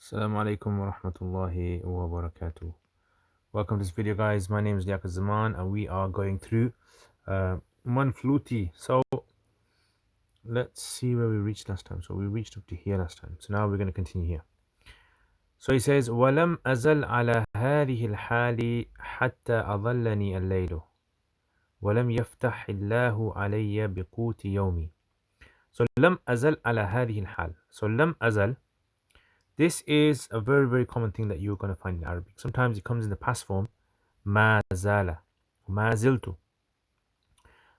Assalamu alaikum wa rahmatullahi wa barakatuh. Welcome to this video, guys. My name is Liaq Zaman and we are going through al-Manflooti. So let's see where we reached last time. So we reached up to here last time. So now we're going to continue here. So he says, وَلَمْ أَزَلْ عَلَى هَذِهِ الْحَالِ حَتَّى أَظَلَّنِي اللَّيْلُ وَلَمْ يَفْتَحِ اللَّهُ عَلَيَّ بِقُوتِ يَوْمِي. So لَمْ أَزَلْ عَلى هَذِهِ الْحَالِ. So لَمْ أَزَلْ, this is a very, very common thing that you're going to find in Arabic. Sometimes it comes in the past form, ما زال, ما زلت.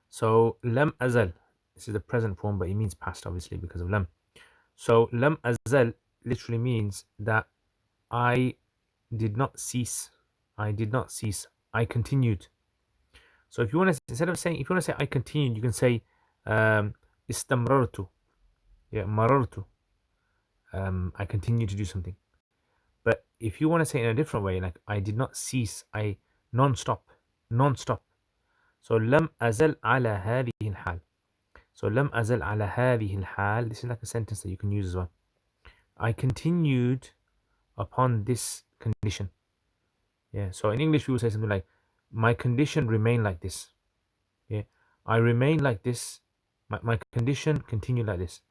So lam azal, this is the present form, but it means past, obviously, because of lam. So lam azal literally means that I did not cease. I did not cease. I continued. So if you want to, instead of saying, if you want to say I continued, you can say istamrartu. Yeah, marartu. I continued to do something. But if you want to say it in a different way, like I did not cease, I non-stop, non-stop. So lam azal ala hadhihi al-hal. So lam azal ala hadhihi al-hal. This is like a sentence that you can use as well. I continued upon this condition. Yeah. So in English we will say something like, my condition remained like this. Yeah. I remained like this. My condition continued like this.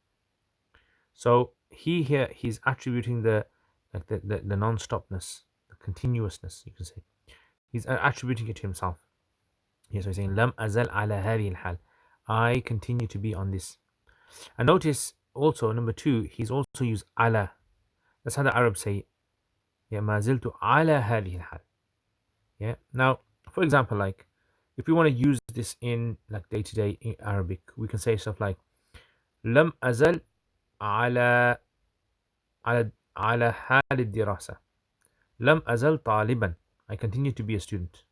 So here he's attributing the non-stopness, the continuousness, you can say. He's attributing it to himself. Yeah, so he's saying lam azal ala hadhihi al-hal. I continue to be on this. And notice also number 2, he's also used ala. That's how the Arabs say, yeah, ma ziltu ala hadhihi al-hal. Yeah. Now, for example, like if we want to use this in like day-to-day in Arabic, we can say stuff like lam azal ala ala hal al-dirasa. Lam azal taliban. I continue to be a student.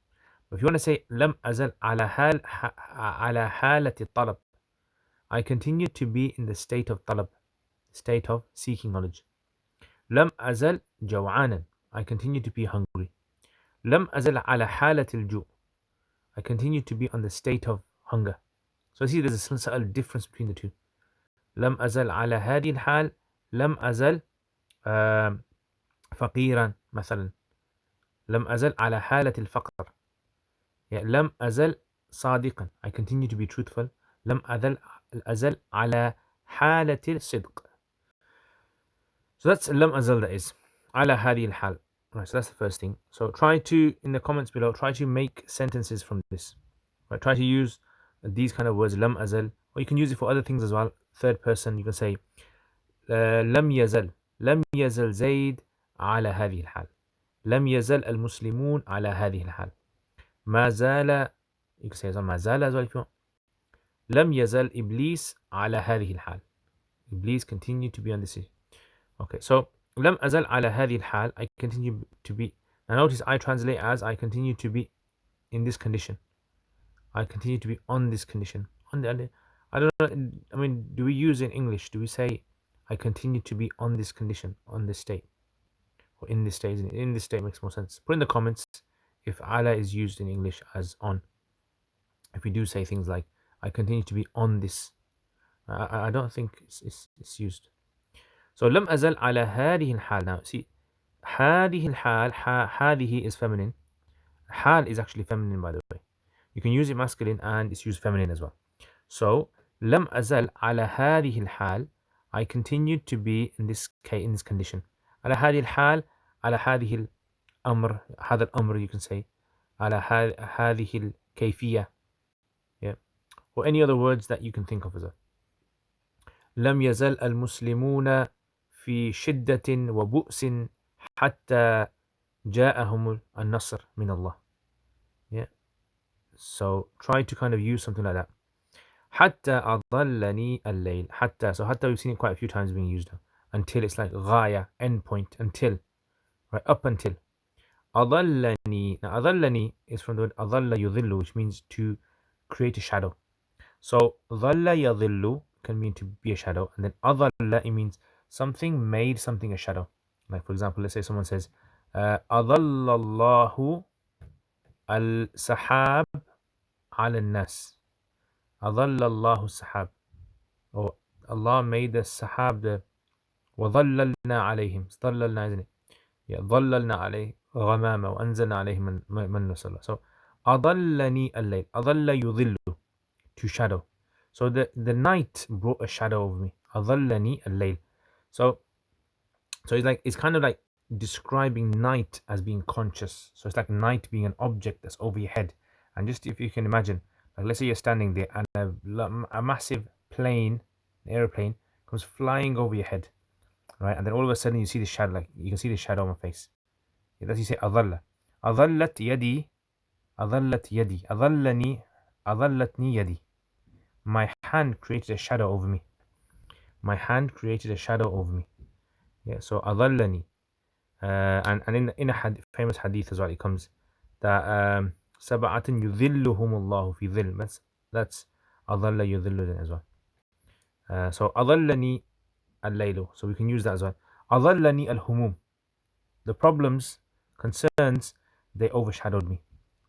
But if you want to say lam azal ala halati talab, I continue to be in the state of talab, state of seeking knowledge. Lam azal jaw'anan. I continue to be hungry. Lam azal ala halatil ju'. I continue to be on the state of hunger. So see, there's a subtle difference between the two. Lam azal ala hadi al-hal. Lam azal faqiran مثلا. Lam azal ala halat al-faqr. Yeah, lam azal sadiqan. I continue to be truthful. Lam azal ala halat al-sidq. So that's lam azal, that is. Ala hadi al-hal. Right, so that's the first thing. So try to, in the comments below, try to make sentences from this. Right, try to use these kind of words, lam azal, or you can use it for other things as well. Third person, you can say lam yazal zayd ala hadhihi al-hal. لم يزل المسلمون على هذه الحال. ما زال, you can say ما زال as well if you want. لم يزل إبليس على هذه الحال. Iblis continue to be on this. Okay, so لم أزل على هذه الحال. I continue to be. Now notice I translate as I continue to be in this condition. I continue to be on this condition. I don't know. I mean, do we use in English? Do we say I continue to be on this condition, on this state? Or in this state? In this state makes more sense. Put in the comments if ala is used in English as on. If we do say things like I continue to be on this, I don't think it's used. So لم أزل على هذه الحال. Now see, هذه الحال, هذه is feminine. Hal is actually feminine, by the way. You can use it masculine and it's used feminine as well. So لم أزل على هذه الحال. I continued to be in this condition. على هذه الحال, على هذه الأمر, هذا الأمر you can say, على هذه الكيفية. Yeah. Or any other words that you can think of as well. لم يزل المسلمون في شدة وبؤس حتى جاءهم النصر من الله. Yeah. So try to kind of use something like that. حتى أضلني الليل. حتى. So حتى we've seen it quite a few times being used. Until, it's like غاية, end point, until. Right, up until. أضلني. Now أضلني is from the word أضل يضل, which means to create a shadow. So ظل يضل can mean to be a shadow, and then أضل, it means something made something a shadow. Like for example, let's say someone says أضل الله السحاب على الناس. أضل الله السحاب. Or Allah made the sahab, وظللنا عليهم ظللنا, isn't it? Yeah, ظللنا عليه غمامة وأنزلنا عليهم من وسلوى. So أضلني الليل. أضل يضل, to shadow. So the night brought a shadow over me. أضلني الليل. So it's kind of like describing night as being conscious. So it's like night being an object that's over your head. And just if you can imagine, like let's say you're standing there and a massive plane, an airplane, comes flying over your head, right? And then all of a sudden you see the shadow, like you can see the shadow on my face. Yeah, that's you say أظل. أظلت يدي. أظلت يدي. أظلني. أظلتني يدي. My hand created a shadow over me. My hand created a shadow over me. Yeah, so أظلني. And in a famous hadith as well, it comes that سبعة يذلهم الله في ظل. That's أظل يذل as well. So أظلني الليل. So we can use that as well. أظلني الهموم. The problems, concerns, they overshadowed me.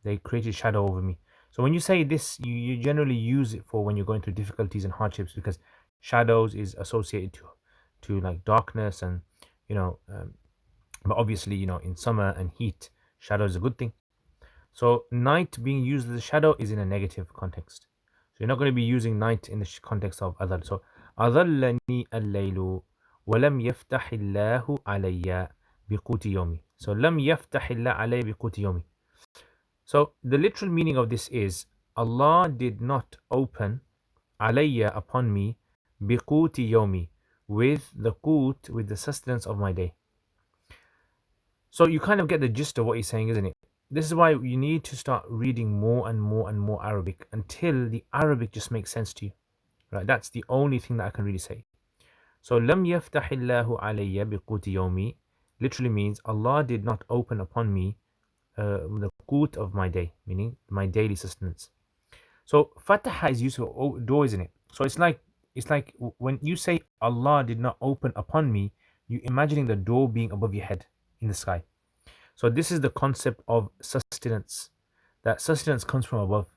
They created shadow over me. So when you say this, you generally use it for when you're going through difficulties and hardships, because shadows is associated to like darkness and you know but obviously, in summer and heat, shadow is a good thing. So night being used as a shadow is in a negative context. So you're not going to be using night in the context of adal. So أظلني الليل ولم يفتح الله علي بقوت يومي. So لم يفتح الله علي بقوت يومي. So the literal meaning of this is Allah did not open alayya upon me بقوت يومي, with the qut, with the sustenance of my day. So you kind of get the gist of what he's saying, isn't it? This is why you need to start reading more and more and more Arabic until the Arabic just makes sense to you. Right? That's the only thing that I can really say. So لم يفتح الله علي بقوت يومي literally means Allah did not open upon me the qut of my day, meaning my daily sustenance. So fataha is used for door, isn't it? So it's like when you say Allah did not open upon me, you imagining the door being above your head in the sky. So this is the concept of sustenance. That sustenance comes from above.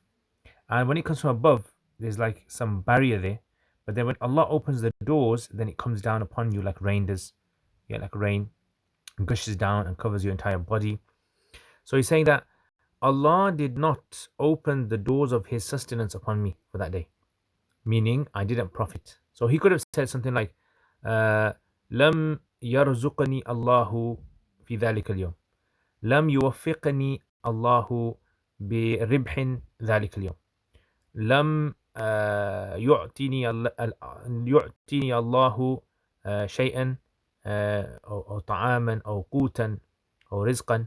And when it comes from above, there's like some barrier there. But then when Allah opens the doors, then it comes down upon you like rain does. Yeah, like rain gushes down and covers your entire body. So he's saying that Allah did not open the doors of His sustenance upon me for that day. Meaning I didn't profit. So he could have said something like, لم يرزقني الله في ذلك اليوم. لم يوفقني الله بربح ذلك اليوم. لم يعطيني الله شيئا أو طعاما أو قوتا أو رزقا,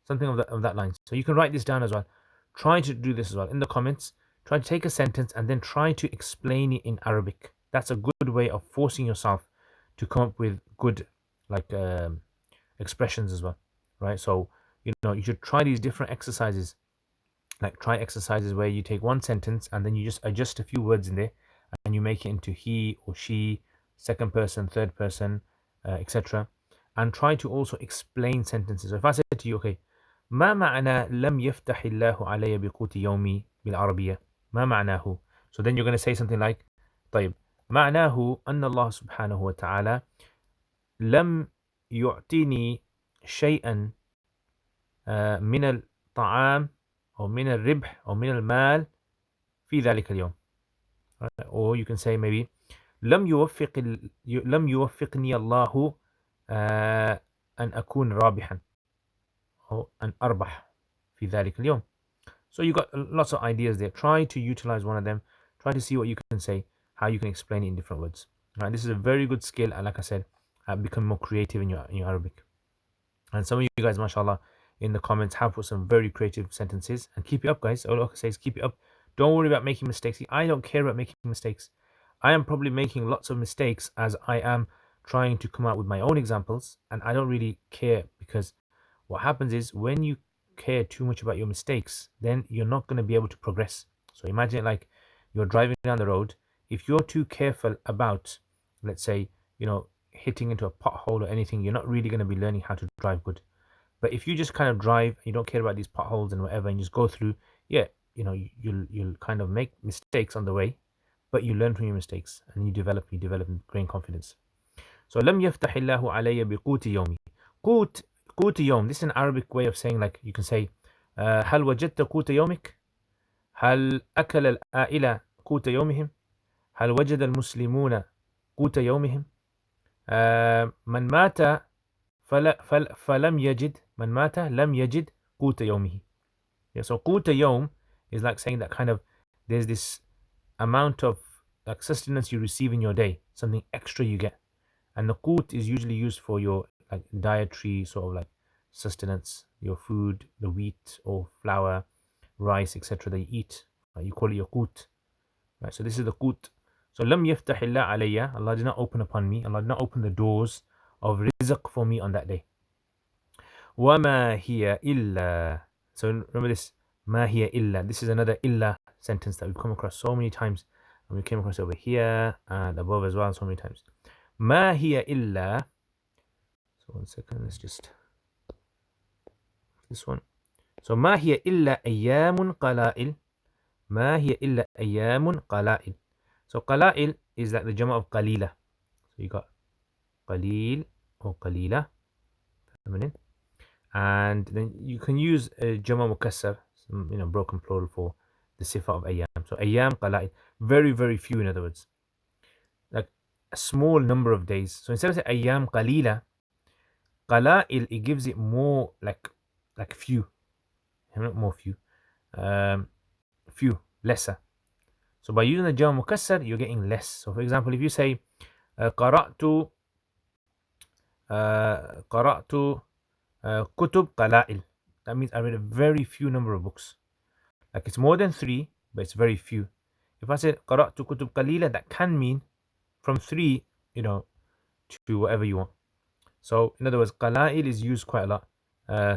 something of that line. So you can write this down as well. Try to do this as well in the comments. Try to take a sentence and then try to explain it in Arabic. That's a good way of forcing yourself to come up with good like expressions as well, right? So you should try these different exercises. Like try exercises where you take one sentence and then you just adjust a few words in there and you make it into he or she, second person, third person, etc. And try to also explain sentences. So if I said to you, okay, ما معنى لم يفتح الله علي بقوت يومي بالعربية؟ ما معناه? So then you're going to say something like, طيب معناه أن الله سبحانه وتعالى لم يعطيني شيئا من الطعام أو من الربح أو من المال في ذلك اليوم. Or you can say maybe لم يوفقني الله أن أكون رابحا أو أن أربح في ذلك اليوم. So you got lots of ideas there. Try to utilize one of them. Try to see what you can say, how you can explain it in different words. Right, this is a very good skill, and like I said, become more creative in your Arabic. And some of you guys, mashallah, in the comments have put some very creative sentences, and keep it up, guys. All I can say is keep it up. Don't worry about making mistakes. I don't care about making mistakes. I am probably making lots of mistakes as I am trying to come out with my own examples, and I don't really care, because what happens is when you care too much about your mistakes, then you're not going to be able to progress. So imagine like you're driving down the road. If you're too careful about, let's say, hitting into a pothole or anything, you're not really going to be learning how to drive good. But if you just kind of drive, you don't care about these potholes and whatever, and just go through, yeah, you'll kind of make mistakes on the way, but you learn from your mistakes and you develop and gain confidence. So لم يفتح الله علي بقوت يومي. قوت يوم. This is an Arabic way of saying, like you can say هل وجدت قوت يومك؟ هل أكل العائلة قوت يومهم؟ هل وجد المسلمون قوت يومهم؟ من مات فلم يجد. من مات لم يجد قوت يومه. Yeah, so قوت يوم is like saying that kind of there's this amount of like sustenance you receive in your day, something extra you get. And the qut is usually used for your like dietary sort of like sustenance, your food, the wheat or flour, rice, etc. that you eat. You call it your qut. Right, so this is the qut. So lam yaftah illa alayya. Allah did not open upon me. Allah did not open the doors of rizq for me on that day. وَمَا هِيَ إِلَّا. So remember this. مَا هِيَ إِلَّا. This is another illa sentence that we've come across so many times. And we came across over here and above as well so many times. مَا هِيَ إِلَّا. So 1 second, let's just this one. So ما هي إلا أيام قلائل. ما هي إلا أيام قلائل. So قلائل is like the jama of qalila. So you got qalil or qalila, feminine, and then you can use a jama mukassar, broken plural for the sifa of ayyam. So ayyam qalail, very very few, in other words, like a small number of days. So instead of saying ayyam qalila, qalail, it gives it more like few, not more few, few, lesser. So by using the jama mukassar, you're getting less. So for example, if you say قرأت كتب قلائل, that means I read a very few number of books. Like it's more than 3, but it's very few. If I said قرأت كتب قليلة, that can mean from 3, to whatever you want. So in other words, قلائل is used quite a lot.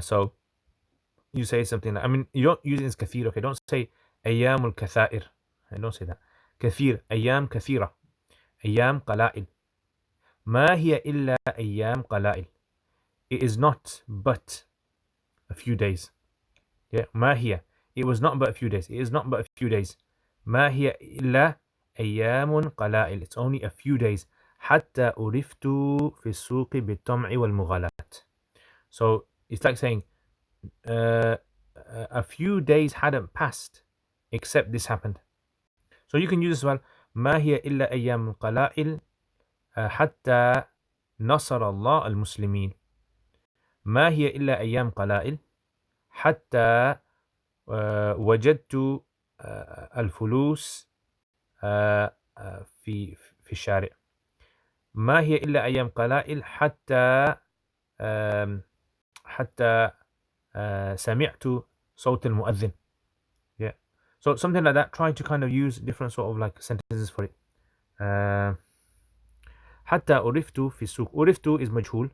So you say something like, you don't use it as كثير, okay? Don't say أيام الكثائر. Don't say that. كثير, أيام كثيرة, أيام قلائل. ما هي إلا أيام قلائل. It is not but a few days. Yeah, ما هي. It was not but a few days. It is not but a few days. ما هي إلا أيام قلائل. It's only a few days. حتى أُرِفْتُ في السوق بالطمع والمغالاة. So it's like saying a few days hadn't passed except this happened. So you can use this one. ما هي إلا أيام قلائل حتى نصر الله المسلمين. ما هي إلا أيام قلائل حتى وجدت الفلوس في الشارع. ما هي إلا أيام قلائل حتى سمعت صوت المؤذن. Yeah. So something like that, trying to kind of use different sort of like sentences for it. حتى عرفت في السوق. عرفت is majhul.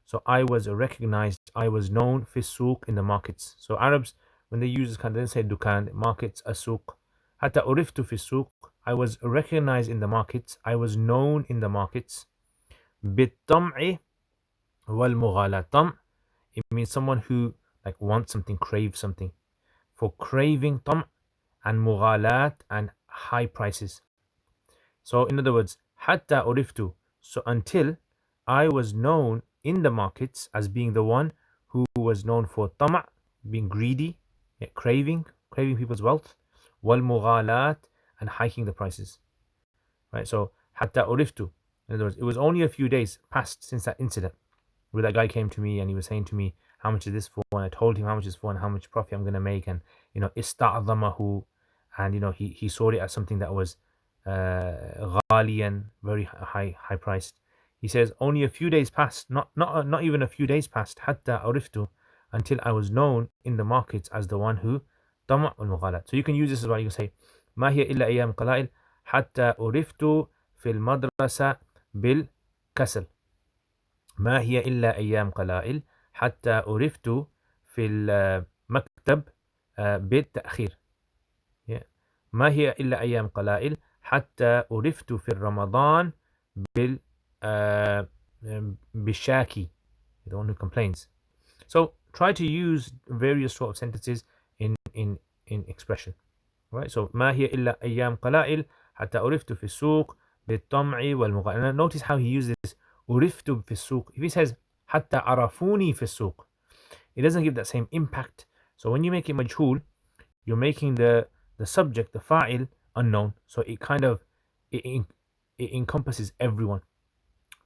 So I was recognized, I was known في السوق, in the markets. So Arabs, when they use this kind of, they say dukan, markets, السوق. حتى عرفت في السوق. I was recognized in the markets, I was known in the markets. بالطمع والمغالاة. طمع, it means someone who like wants something, craves something. For craving, طمع, and مغالاة, and high prices. So in other words, حتى عرفت, so until I was known in the markets as being the one who was known for طمع, being greedy, craving people's wealth, والمغالاة, and hiking the prices. Right, so حتى عرفت, in other words, it was only a few days passed since that incident where that guy came to me and he was saying to me, how much is this for? And I told him how much it's for and how much profit I'm going to make. And استعظمه, and he saw it as something that was غاليا, very high priced. He says only a few days passed, not even a few days passed, حتى عرفت, until I was known in the markets as the one who طمع والمغالاة. So you can use this as well. You can say ما هي إلا أيام قلائل حتى عرفت في المدرسة بالكسل. ما هي إلا أيام قلائل حتى عرفت في المكتب بالتأخير. ما هي إلا أيام قلائل حتى عرفت في رمضان بالشاكي, the one who complains. So try to use various sort of sentences in expression. Right? So ما هي إلا أيام قلائل حتى عرفت في السوق بالطمع والمغالاة. Notice how he uses عرفت في السوق, if he says حتى عرفوني في السوق, it doesn't give that same impact. So when you make it majhul, you're making the subject, the fa'il, unknown. So it kind of it encompasses everyone,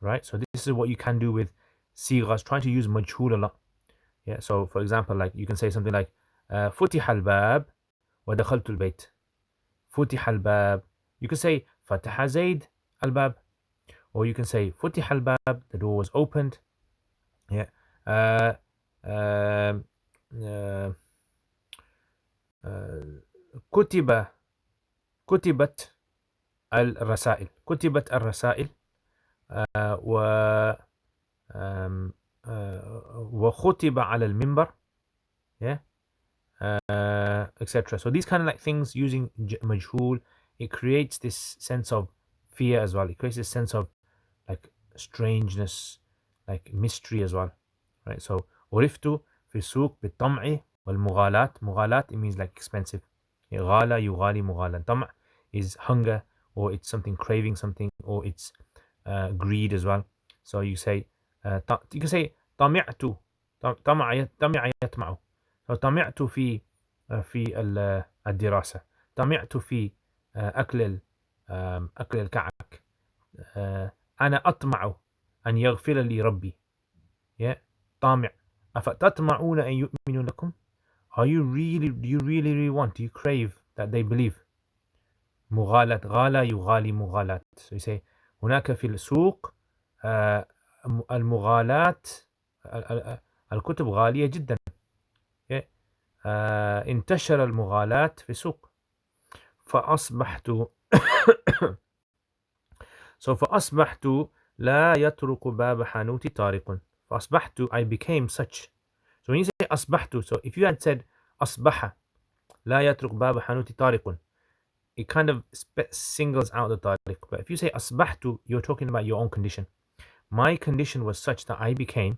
right? So this is what you can do with sighas. Try to use majhul a lot. Yeah. So for example, like you can say something like فتح الباب ودخلت البيت. فتح الباب. You can say فتح زيد الباب, or you can say فتح الباب, the door was opened. Yeah. Uh, um, uh, كتبت الرسائل. كتبت الرسائل و وخطب على المنبر. Yeah. Etc. So these kind of like things using majhul, it creates this sense of fear as well. It creates this sense of like strangeness, like mystery as well, right? So عرفت في السوق بالطمع والمغالاة. مغالاة, it means like expensive. غالى يغالي مغالا. طمع is hunger, or it's something craving something, or it's greed as well. So you say you can say طمعت. طمع يطمع. So طمعت في الدراسة. طمعت في أكل الكعك. أنا أطمع أن يغفر لي ربي. Yeah. طامع. أفتطمعون أن يؤمنوا لكم? Do you really want, do you crave that they believe? مغالاة. غالى يغالي مغالاة. So you say هناك في السوق المغالاة, الكتب غالية جدا. Yeah. انتشر المغالاة في السوق. فأصبحت So فأصبحت لا يطرق باب حانوتي طارق. فأصبحت, I became such. So when you say أصبحت, so if you had said أصبح لا يطرق باب حانوتي طارق, it kind of singles out the طارق. But if you say أصبحت, you're talking about your own condition. My condition was such that I became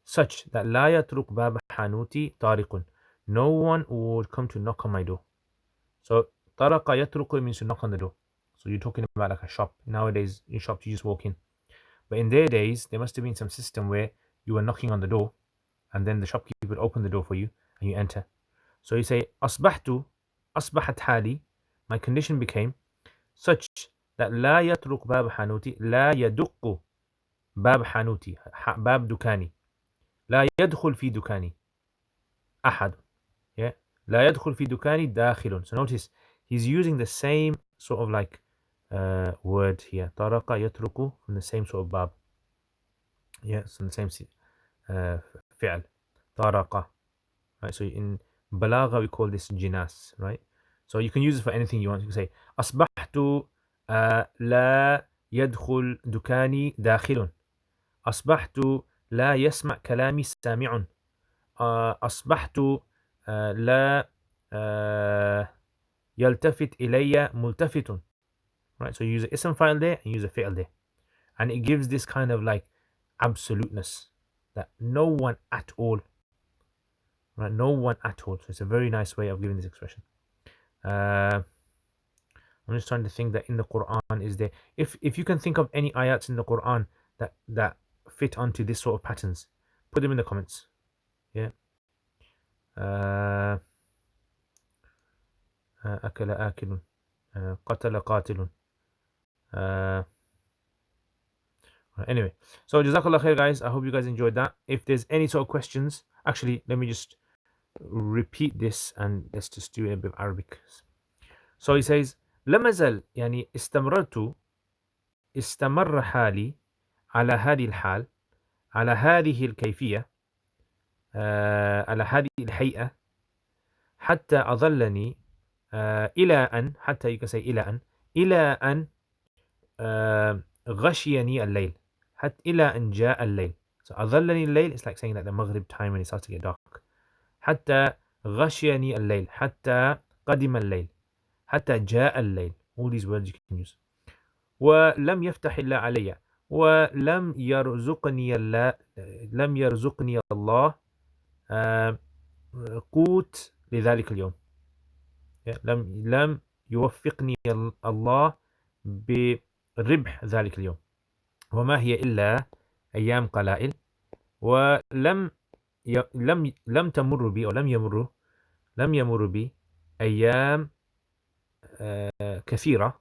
such that لا يطرق باب حانوتي طارق. No one would come to knock on my door. So طرق يطرق means to knock on the door. So you're talking about like a shop. Nowadays in shops you just walk in. But in their days there must have been some system where you were knocking on the door and then the shopkeeper would open the door for you and you enter. So you say أصبحت, أصبحت حالي, my condition became such that لا يطرق باب حانوتي, لا يدق باب حانوتي, باب دكاني, لا يدخل في دكاني أحد. Yeah. لا يدخل في دكاني داخل. So notice he's using the same sort of like word here. طرق يترك, from the same sort of bab. Yes, from the same فعل. طرق. Right. So in balagha we call this jinas, right? So you can use it for anything you want. You can say أصبحت لا يدخل دكاني داخل. أصبحت لا يسمع كلامي سامع. أصبحت لا يلتفت إلي ملتفت. Right, so you use an ism file there and use a fi'l there, and it gives this kind of like absoluteness that no one at all, right? No one at all. So it's a very nice way of giving this expression. I'm just trying to think that in the Quran is there. If you can think of any ayats in the Quran that fit onto this sort of patterns, put them in the comments. Yeah. أكل آكل. قتل قاتل. Anyway, so jazakallah khair guys, I hope you guys enjoyed that. If there's any sort of questions, actually let me just repeat this and let's just do a bit of Arabic. So he says لم أزل, يعني استمررت, استمر حالي على هذه الحال, على هذه الكيفية, على هذه الهيئة, حتى أظلني إلى أن, حتى you can say إلى أن غشيني الليل, حتى إلى أن جاء الليل. So أظلني الليل, it's like saying that the Maghrib time when it starts to get dark. حتى غشيني الليل, حتى قدم الليل, حتى جاء الليل. All these words you can use. ولم يفتح الله علي, ولم يرزقني الله, لم يرزقني الله قوت لذلك اليوم. لم يوفقني الله بربح ذلك اليوم. وما هي إلا أيام قلائل، ولم لم تمر بي، أو لم يمر بي أيام كثيرة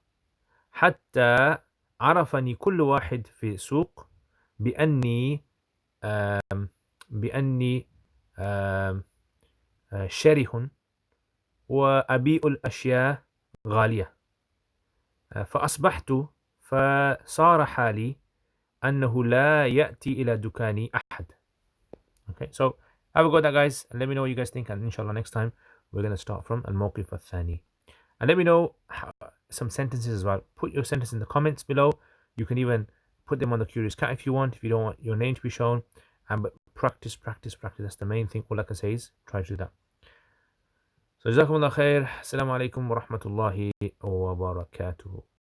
حتى عرفني كل واحد في السوق بأني بأني شره وأبيع الأشياء غالية. فصار حالي أنه لا يأتي إلى دكاني أحد. Okay, so have a go at that, guys, and let me know what you guys think, and inshallah next time we're going to start from الموقف الثاني. And let me know some sentences as well. Put your sentence in the comments below. You can even put them on the Curious Cat if you want, if you don't want your name to be shown. But practice. That's the main thing. All I can say is try to do that. So جزاكم الله خير. Assalamu alaikum wa rahmatullahi wa barakatuh.